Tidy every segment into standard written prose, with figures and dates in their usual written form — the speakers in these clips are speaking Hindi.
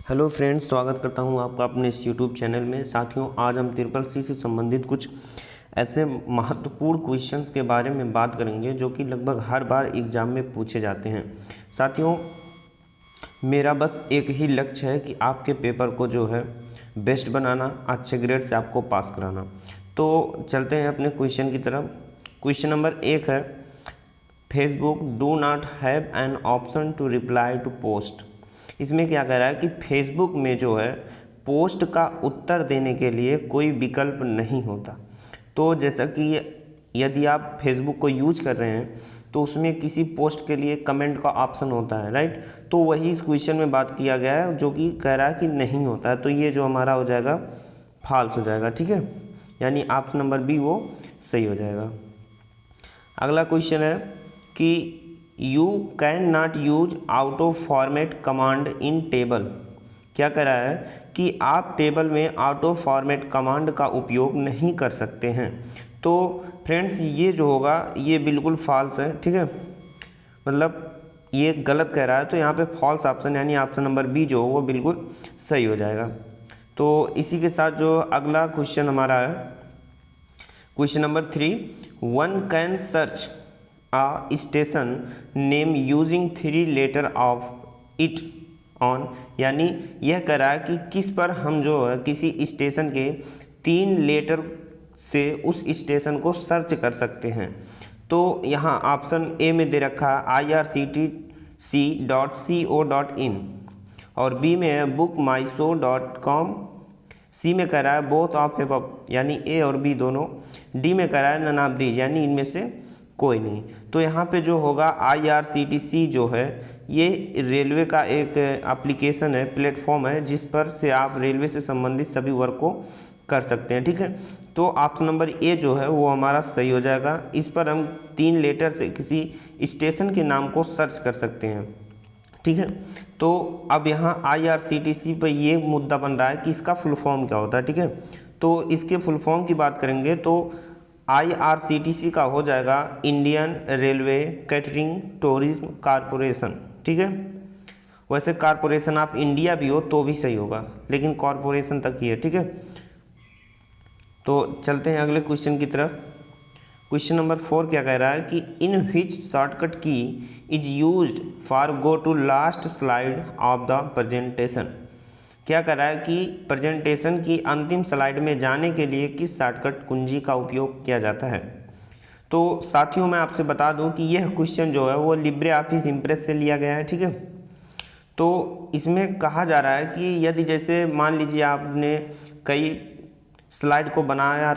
हेलो फ्रेंड्स, स्वागत करता हूं आपका अपने इस यूट्यूब चैनल में। साथियों, आज हम CCC से संबंधित कुछ ऐसे महत्वपूर्ण क्वेश्चंस के बारे में बात करेंगे जो कि लगभग हर बार एग्ज़ाम में पूछे जाते हैं। साथियों, मेरा बस एक ही लक्ष्य है कि आपके पेपर को जो है बेस्ट बनाना, अच्छे ग्रेड से आपको पास कराना। तो चलते हैं अपने क्वेश्चन की तरफ। क्वेश्चन नंबर 1 है, Facebook do not have an option to reply to post. इसमें क्या कह रहा है कि फेसबुक में जो है पोस्ट का उत्तर देने के लिए कोई विकल्प नहीं होता। तो जैसा कि यदि आप फेसबुक को यूज कर रहे हैं तो उसमें किसी पोस्ट के लिए कमेंट का ऑप्शन होता है, राइट। तो वही इस क्वेश्चन में बात किया गया है जो कि कह रहा है कि नहीं होता है। तो ये जो हमारा हो जाएगा फॉल्स हो जाएगा, ठीक है, यानी ऑप्शन नंबर बी वो सही हो जाएगा। अगला क्वेश्चन है कि you can not use out of format command in table. क्या कह रहा है कि आप टेबल में आउट ऑफ फॉर्मेट कमांड का उपयोग नहीं कर सकते हैं। तो फ्रेंड्स, ये जो होगा ये बिल्कुल फॉल्स है, ठीक है, मतलब ये गलत कह रहा है। तो यहाँ पे फॉल्स ऑप्शन यानी ऑप्शन नंबर बी जो वो बिल्कुल सही हो जाएगा। तो इसी के साथ जो अगला क्वेश्चन हमारा है, question number 3, one can search a station name using 3 letter of it on। यानी यह कह रहा है कि किस पर हम जो है किसी स्टेशन के 3 लेटर से उस स्टेशन को सर्च कर सकते हैं। तो यहाँ ऑप्शन ए में दे रखा है irctc.co.in और बी में है bookmyshow.com, सी में कह रहा है बोथ ऑफ एबव यानी ए और बी दोनों, डी में कह रहा है नन ऑफ दीज यानी इनमें से कोई नहीं। तो यहाँ पे जो होगा IRCTC जो है ये रेलवे का एक एप्लीकेशन है, प्लेटफॉर्म है, जिस पर से आप रेलवे से संबंधित सभी वर्क को कर सकते हैं, ठीक है। तो ऑप्शन नंबर ए जो है वो हमारा सही हो जाएगा। इस पर हम 3 लेटर से किसी स्टेशन के नाम को सर्च कर सकते हैं, ठीक है। तो अब यहाँ IRCTC पर ये मुद्दा बन रहा है कि इसका फुल फॉर्म क्या होता है, ठीक है। तो इसके फुल फॉर्म की बात करेंगे तो IRCTC का हो जाएगा Indian railway catering tourism corporation, ठीक है। वैसे कॉरपोरेशन ऑफ इंडिया भी हो तो भी सही होगा, लेकिन कॉरपोरेशन तक ही है, ठीक है। तो चलते हैं अगले क्वेश्चन की तरफ। क्वेश्चन नंबर 4 क्या कह रहा है कि in which shortcut key is used for go to last slide of the presentation. क्या कर रहा है कि प्रेजेंटेशन की अंतिम स्लाइड में जाने के लिए किस शॉर्टकट कुंजी का उपयोग किया जाता है। तो साथियों, मैं आपसे बता दूं कि यह क्वेश्चन जो है वो लिब्रे ऑफिस इम्प्रेस से लिया गया है, ठीक है। तो इसमें कहा जा रहा है कि यदि जैसे मान लीजिए आपने कई स्लाइड को बनाया,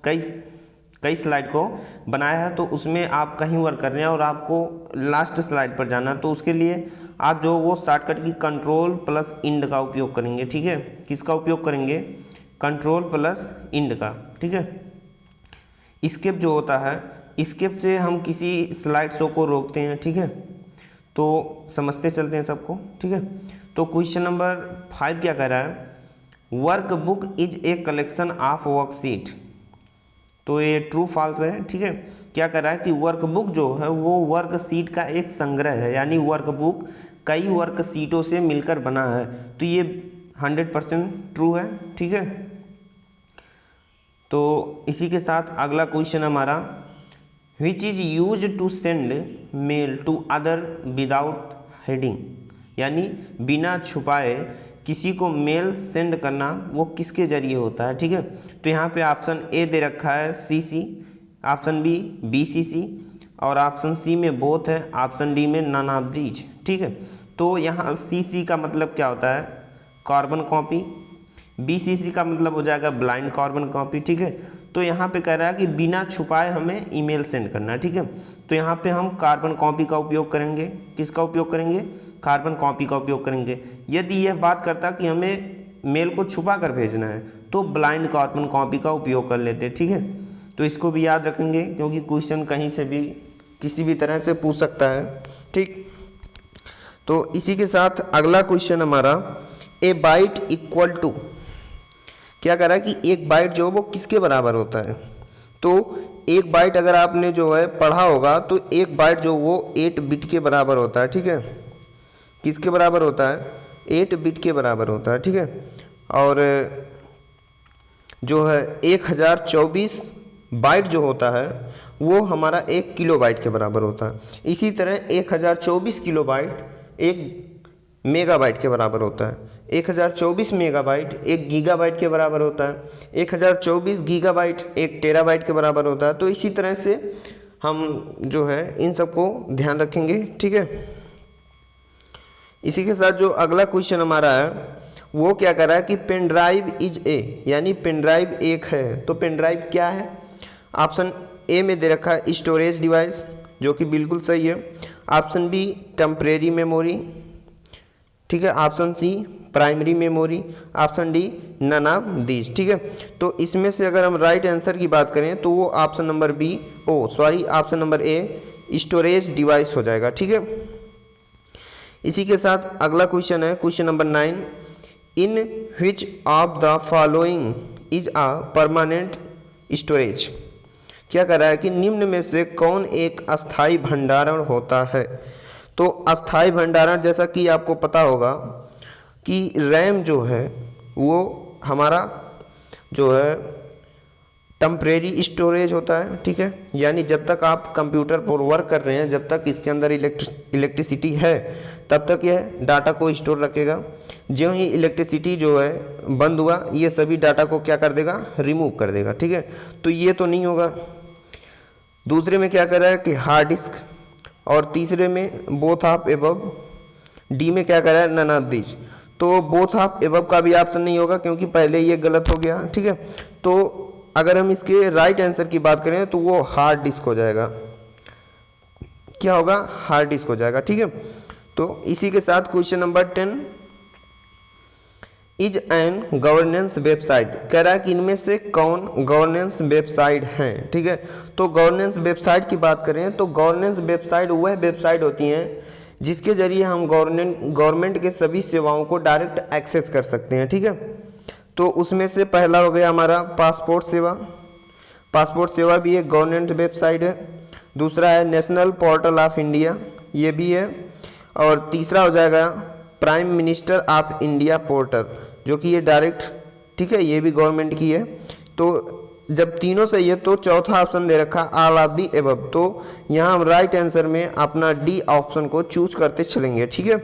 कई स्लाइड को बनाया है, तो उसमें आप कहीं वर्क कर रहे हैं और आपको लास्ट स्लाइड पर जाना, तो उसके लिए आप जो वो शॉर्टकट की कंट्रोल प्लस इंड का उपयोग करेंगे, ठीक है। किसका उपयोग करेंगे? कंट्रोल प्लस इंड का, ठीक है। स्किप जो होता है, स्किप से हम किसी स्लाइड शो को रोकते हैं, ठीक है। तो समझते चलते हैं सबको, ठीक है। तो क्वेश्चन नंबर 5 क्या कह रहा है, work book is a collection of worksheet. तो ये ट्रू फॉल्स है, ठीक है। क्या कर रहा है कि वर्कबुक जो है वो वर्कशीट का एक संग्रह है, यानी वर्कबुक कई वर्कशीटों से मिलकर बना है। तो ये 100% ट्रू है, ठीक है। तो इसी के साथ अगला क्वेश्चन हमारा, which is use to send mail to other without heading. यानी बिना छुपाए किसी को मेल सेंड करना वो किसके जरिए होता है, ठीक है। तो यहाँ पे ऑप्शन ए दे रखा है CC, ऑप्शन बी BCC और ऑप्शन सी में बोथ है, ऑप्शन डी में नन ऑफ दीज, ठीक है। तो यहाँ CC का मतलब क्या होता है, कार्बन कॉपी, BCC का मतलब हो जाएगा ब्लाइंड कार्बन कॉपी, ठीक है। तो यहाँ पे कह रहा है कि बिना छुपाए हमें ईमेल सेंड करना है, ठीक है। तो यहाँ पे हम कार्बन कॉपी का उपयोग करेंगे। किसका उपयोग करेंगे? कार्बन कॉपी का उपयोग करेंगे। यदि यह बात करता कि हमें मेल को छुपा कर भेजना है तो ब्लाइंड कार्बन कॉपी का उपयोग कर लेते, ठीक है। तो इसको भी याद रखेंगे क्योंकि क्वेश्चन कहीं से भी किसी भी तरह से पूछ सकता है, ठीक। तो इसी के साथ अगला क्वेश्चन हमारा, ए बाइट इक्वल टू। क्या कह रहा है कि एक बाइट जो वो किसके बराबर होता है। तो एक बाइट अगर आपने जो है पढ़ा होगा तो एक बाइट जो वो 8 बिट के बराबर होता है, ठीक है। किसके बराबर होता है? 8 बिट के बराबर होता है, ठीक है। और जो है 1024 बाइट जो होता है वो हमारा 1 किलो बाइट के बराबर होता है। इसी तरह 1024 किलो बाइट 1 मेगाबाइट के बराबर होता है। 1024 मेगाबाइट 1 गीगाबाइट के बराबर होता है। 1024 गीगाबाइट 1 टेराबाइट के बराबर होता है। तो इसी तरह से हम जो है इन सबको ध्यान रखेंगे, ठीक है। इसी के साथ जो अगला क्वेश्चन हमारा है वो क्या कर रहा है कि पेन ड्राइव इज ए, यानी पेन ड्राइव एक है। तो पेन ड्राइव क्या है? ऑप्शन ए में दे रखा है स्टोरेज डिवाइस, जो कि बिल्कुल सही है। ऑप्शन बी टेम्परेरी मेमोरी, ठीक है। Option C primary memory, option D none of these, ठीक है। तो इसमें से अगर हम राइट आंसर की बात करें तो वो option number B option number A storage device हो जाएगा, ठीक है। इसी के साथ अगला क्वेश्चन है question number 9, in which of the following is a permanent storage. क्या कर रहा है कि निम्न में से कौन एक अस्थाई भंडारण होता है। तो अस्थाई भंडारण जैसा कि आपको पता होगा कि रैम जो है वो हमारा जो है टेम्परेरी स्टोरेज होता है, ठीक है। यानी जब तक आप कंप्यूटर पर वर्क कर रहे हैं, जब तक इसके अंदर इलेक्ट्रिसिटी है तब तक यह डाटा को स्टोर रखेगा। ज्यों ही इलेक्ट्रिसिटी जो है बंद हुआ ये सभी डाटा को क्या कर देगा, रिमूव कर देगा, ठीक है। तो ये तो नहीं होगा। दूसरे में क्या कर रहा है कि हार्ड डिस्क, और तीसरे में बोथ ऑफ एबव, डी में क्या कर रहा है नन ऑफ दीज। तो बोथ ऑफ एबव का भी ऑप्शन नहीं होगा क्योंकि पहले ये गलत हो गया, ठीक है। तो अगर हम इसके राइट आंसर की बात करें तो वो हार्ड डिस्क हो जाएगा। क्या होगा? हार्ड डिस्क हो जाएगा, ठीक है। तो इसी के साथ question number 10, is an governance website. कह रहा है कि इनमें से कौन गवर्नेंस वेबसाइट हैं, ठीक है। तो गवर्नेंस वेबसाइट की बात करें तो गवर्नेंस वेबसाइट वह वेबसाइट होती हैं जिसके जरिए हम गवर्नमेंट के सभी सेवाओं को डायरेक्ट एक्सेस कर सकते हैं, ठीक है। तो उसमें से पहला हो गया हमारा पासपोर्ट सेवा। पासपोर्ट सेवा भी एक गवर्नमेंट वेबसाइट है। दूसरा है नेशनल पोर्टल ऑफ इंडिया, ये भी है। और तीसरा हो जाएगा prime minister of India portal, जो कि ये डायरेक्ट, ठीक है, ये भी गवर्नमेंट की है। तो जब तीनों सही है तो चौथा ऑप्शन दे रखा ऑल ऑफ दी एबव। तो यहाँ हम राइट आंसर में अपना डी ऑप्शन को चूज करते चलेंगे, ठीक है।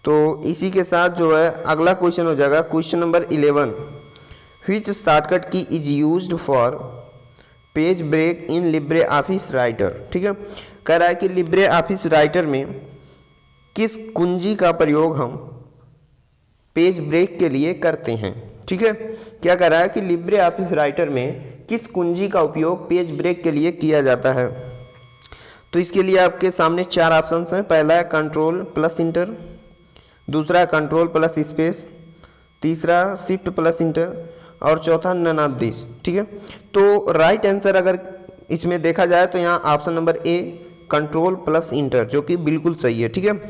तो इसी के साथ जो है अगला क्वेश्चन हो जाएगा question number 11, which shortcut key is used for page break in LibreOffice Writer, ठीक है। कह रहा है कि लिब्रे ऑफिस राइटर में किस कुंजी का प्रयोग हम पेज ब्रेक के लिए करते हैं, ठीक है। क्या कह रहा है कि लिब्रे ऑफिस राइटर में किस कुंजी का उपयोग पेज ब्रेक के लिए किया जाता है। तो इसके लिए आपके सामने 4 ऑप्शंस हैं। पहला है कंट्रोल प्लस इंटर, दूसरा है कंट्रोल प्लस स्पेस, तीसरा शिफ्ट प्लस इंटर और चौथा नन ऑफ दिस, ठीक है। तो राइट आंसर अगर इसमें देखा जाए तो यहाँ ऑप्शन नंबर ए कंट्रोल प्लस इंटर, जो कि बिल्कुल सही है, ठीक है।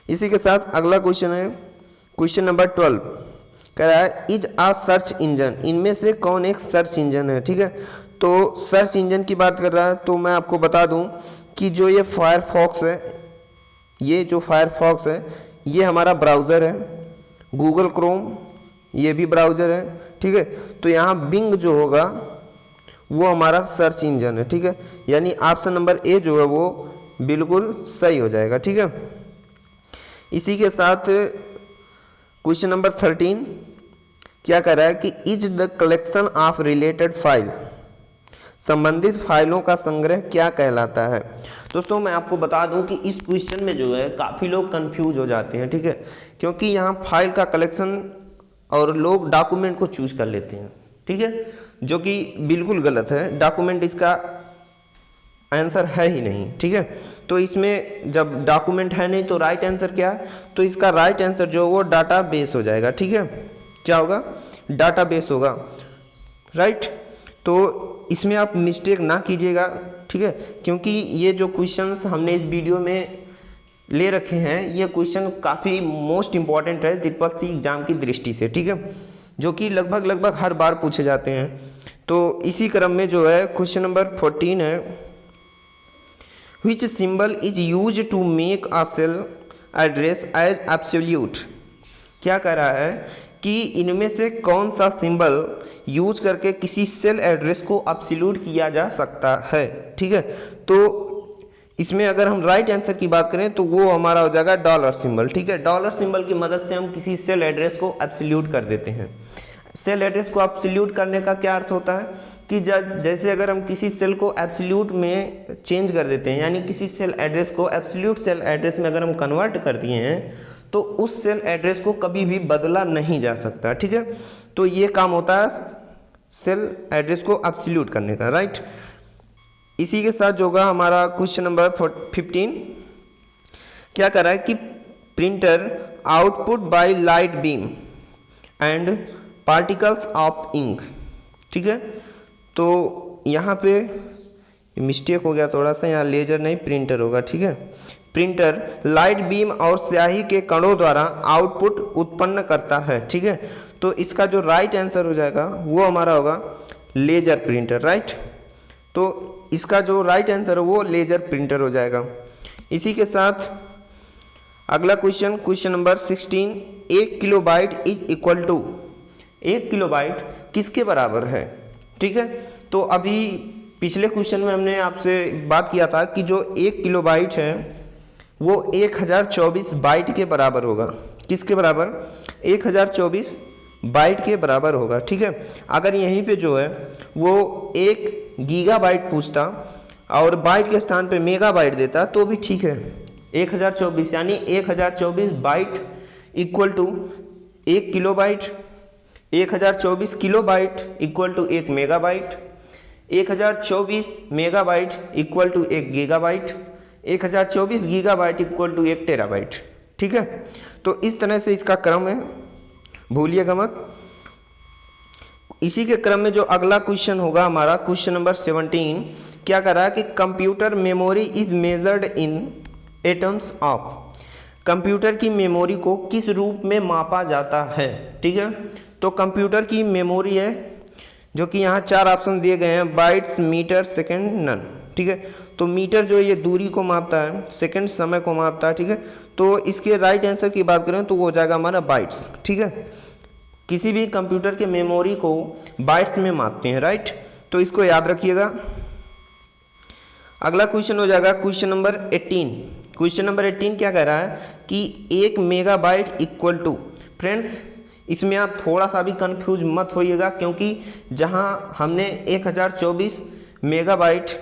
इसी के साथ अगला क्वेश्चन है क्वेश्चन नंबर 12, कह रहा है इज आ सर्च इंजन। इनमें से कौन एक सर्च इंजन है, ठीक है। तो सर्च इंजन की बात कर रहा है तो मैं आपको बता दूं कि जो ये फायरफॉक्स है, ये जो फायरफॉक्स है ये हमारा ब्राउज़र है। गूगल क्रोम ये भी ब्राउज़र है, ठीक है। तो यहाँ बिंग जो होगा वो हमारा सर्च इंजन है, ठीक है। यानी ऑप्शन नंबर ए जो है वो बिल्कुल सही हो जाएगा, ठीक है। इसी के साथ क्वेश्चन नंबर 13 क्या कर रहा है कि is the collection of related file, संबंधित फाइलों का संग्रह क्या कहलाता है। दोस्तों मैं आपको बता दूं कि इस क्वेश्चन में जो है काफ़ी लोग कंफ्यूज हो जाते हैं, ठीक है। क्योंकि यहाँ फाइल का कलेक्शन और लोग डॉक्यूमेंट को चूज कर लेते हैं, ठीक है, जो कि बिल्कुल गलत है। डॉक्यूमेंट इसका आंसर है ही नहीं, ठीक है। तो इसमें जब डॉक्यूमेंट है नहीं तो राइट आंसर क्या है, तो इसका राइट आंसर जो वो डाटा बेस हो जाएगा, ठीक है। क्या होगा? डाटा बेस होगा, राइट। तो इसमें आप मिस्टेक ना कीजिएगा, ठीक है, क्योंकि ये जो क्वेश्चंस हमने इस वीडियो में ले रखे हैं ये क्वेश्चन काफ़ी मोस्ट इंपॉर्टेंट है ट्रिपल सी एग्जाम की दृष्टि से, ठीक है, जो कि लगभग हर बार पूछे जाते हैं। तो इसी क्रम में जो है क्वेश्चन नंबर 14 है, Which symbol is used to make a cell address as absolute. क्या कह रहा है कि इनमें से कौन सा सिंबल यूज करके किसी सेल एड्रेस को एब्सोल्यूट किया जा सकता है। ठीक है, तो इसमें अगर हम राइट आंसर की बात करें तो वो हमारा हो जाएगा डॉलर सिंबल। ठीक है, डॉलर सिंबल की मदद से हम किसी सेल एड्रेस को एब्सोल्यूट कर देते हैं। सेल एड्रेस को एब्सोल्यूट करने का क्या अर्थ होता है कि जैसे अगर हम किसी सेल को एब्सोल्यूट में चेंज कर देते हैं, यानी किसी सेल एड्रेस को एब्सोल्यूट सेल एड्रेस में अगर हम कन्वर्ट कर दिए हैं तो उस सेल एड्रेस को कभी भी बदला नहीं जा सकता। ठीक है, तो ये काम होता है सेल एड्रेस को एब्सोल्यूट करने का। राइट, इसी के साथ जो होगा हमारा क्वेश्चन नंबर 15 क्या कर रहा है कि printer output by light beam and particles of ink. ठीक है, तो यहाँ पे मिस्टेक हो गया थोड़ा सा, यहाँ लेजर नहीं प्रिंटर होगा। ठीक है, प्रिंटर लाइट बीम और स्याही के कणों द्वारा आउटपुट उत्पन्न करता है। ठीक है, तो इसका जो राइट आंसर हो जाएगा वो हमारा होगा लेजर प्रिंटर। राइट, तो इसका जो राइट आंसर है वो लेजर प्रिंटर हो जाएगा। इसी के साथ अगला question, question number 16, 1 kilobyte is equal to, 1 kilobyte किसके बराबर है। ठीक है, तो अभी पिछले क्वेश्चन में हमने आपसे बात किया था कि जो 1 किलोबाइट है वो 1024 बाइट के बराबर होगा। किसके बराबर, 1024 बाइट के बराबर होगा। ठीक है, अगर यहीं पे जो है वो 1 गीगाबाइट पूछता और बाइट के स्थान पे मेगाबाइट देता तो भी ठीक है। 1024 यानी 1024 byte equal to 1 kilobyte, 1024 kilobyte equal to 1 megabyte, 1024 megabyte equal to 1 gigabyte, 1024 gigabyte equal to 1 terabyte. ठीक है, तो इस तरह से इसका क्रम है, भूलिएगा मत। इसी के क्रम में जो अगला क्वेश्चन होगा हमारा क्वेश्चन नंबर 17 क्या कर रहा है कि computer memory is measured in atoms of. Computer की मेमोरी को किस रूप में मापा जाता है। ठीक है, तो कंप्यूटर की मेमोरी है जो कि यहाँ 4 ऑप्शन दिए गए हैं, बाइट्स, मीटर, सेकंड, नन। ठीक है, तो मीटर जो ये दूरी को मापता है, सेकंड समय को मापता है। ठीक है, तो इसके राइट आंसर की बात करें तो वो हो जाएगा हमारा बाइट्स। ठीक है, किसी भी कंप्यूटर के मेमोरी को बाइट्स में मापते हैं। राइट, तो इसको याद रखिएगा। अगला क्वेश्चन हो जाएगा क्वेश्चन नंबर 18। क्वेश्चन नंबर 18 क्या कह रहा है कि 1 मेगाबाइट इक्वल टू, फ्रेंड्स इसमें आप थोड़ा सा भी कंफ्यूज मत होइएगा, क्योंकि जहां हमने 1024 मेगाबाइट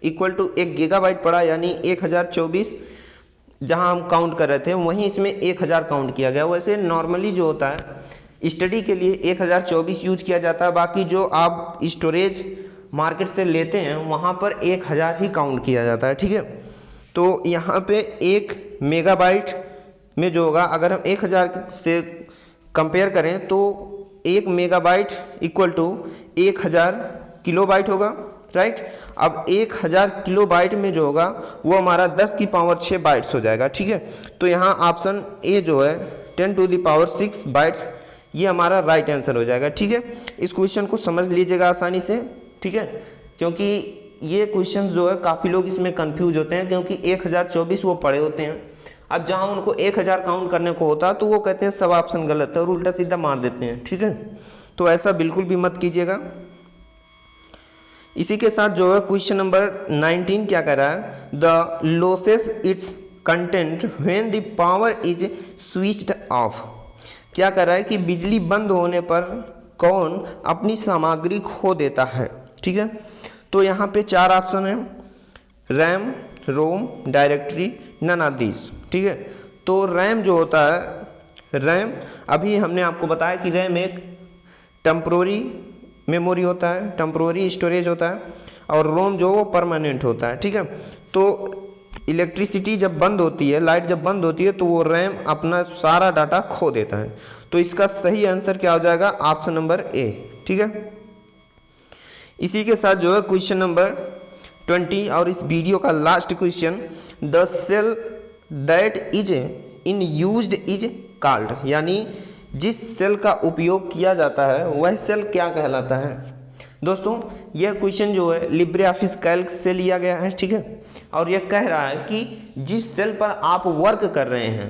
इक्वल टू 1 गीगाबाइट पढ़ा, यानी 1024 जहां हम काउंट कर रहे थे वहीं इसमें 1000 काउंट किया गया। वैसे नॉर्मली जो होता है स्टडी के लिए 1024 यूज किया जाता है, बाकी जो आप स्टोरेज मार्केट से लेते हैं वहाँ पर 1000 ही काउंट किया जाता है। ठीक है, तो यहाँ पे 1 मेगाबाइट में जो होगा अगर हम 1000 से कंपेयर करें तो 1 मेगाबाइट इक्वल टू 1000 किलोबाइट होगा। राइट, अब 1000 किलोबाइट में जो होगा वो हमारा 10 की पावर 6 बाइट्स हो जाएगा। ठीक है, तो यहाँ ऑप्शन ए जो है 10 टू द पावर 6 बाइट्स ये हमारा राइट आंसर हो जाएगा। ठीक है, इस क्वेश्चन को समझ लीजिएगा आसानी से। ठीक है, क्योंकि ये क्वेश्चंस जो है काफ़ी लोग इसमें कंफ्यूज होते हैं, क्योंकि 1024 वो पढ़े होते हैं। अब जहाँ उनको 1000 काउंट करने को होता है तो वो कहते हैं सब ऑप्शन गलत है और उल्टा सीधा मार देते हैं। ठीक है, तो ऐसा बिल्कुल भी मत कीजिएगा। इसी के साथ जो है क्वेश्चन नंबर 19 क्या कह रहा है, the losses it's content when the power is switched off. क्या कह रहा है कि बिजली बंद होने पर कौन अपनी सामग्री खो देता है। ठीक है, तो यहाँ पे 4 ऑप्शन है, RAM, ROM, directory, none of these. ठीक है, तो रैम जो होता है, रैम अभी हमने आपको बताया कि रैम एक टेम्पोररी मेमोरी होता है, टेम्पोररी स्टोरेज होता है, और रोम जो वो परमानेंट होता है। ठीक है, तो इलेक्ट्रिसिटी जब बंद होती है, लाइट जब बंद होती है तो वो रैम अपना सारा डाटा खो देता है। तो इसका सही आंसर क्या हो जाएगा, ऑप्शन नंबर ए। ठीक है, इसी के साथ जो है क्वेश्चन नंबर 20 और इस वीडियो का last question, the cell that is in used is called, यानी जिस सेल का उपयोग किया जाता है वह सेल क्या कहलाता है। दोस्तों यह क्वेश्चन जो है लिब्रे ऑफिस कैल्क से लिया गया है। ठीक है, और यह कह रहा है कि जिस सेल पर आप वर्क कर रहे हैं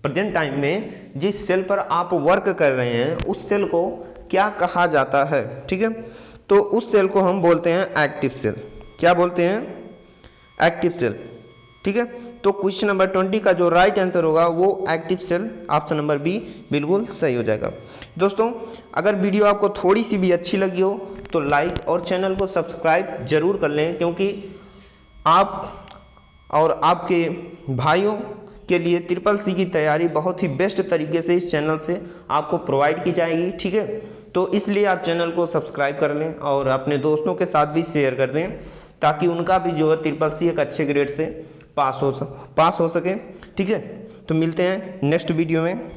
प्रेजेंट टाइम में, जिस सेल पर आप वर्क कर रहे हैं उस सेल को क्या कहा जाता है। ठीक है, तो उस सेल को हम बोलते हैं एक्टिव सेल। क्या बोलते हैं? Active cell. ठीक है, तो क्वेश्चन नंबर 20 का जो राइट आंसर होगा वो active cell, option number B बिल्कुल सही हो जाएगा। दोस्तों, अगर वीडियो आपको थोड़ी सी भी अच्छी लगी हो तो लाइक और चैनल को सब्सक्राइब जरूर कर लें, क्योंकि आप और आपके भाइयों के लिए ट्रिपल सी की तैयारी बहुत ही बेस्ट तरीके से इस चैनल से आपको प्रोवाइड की जाएगी। ठीक है, तो इसलिए आप चैनल को सब्सक्राइब कर लें और अपने दोस्तों के साथ भी शेयर कर दें, ताकि उनका भी जो है ट्रिपल सी एक अच्छे ग्रेड से पास हो सके। ठीक है, तो मिलते हैं नेक्स्ट वीडियो में।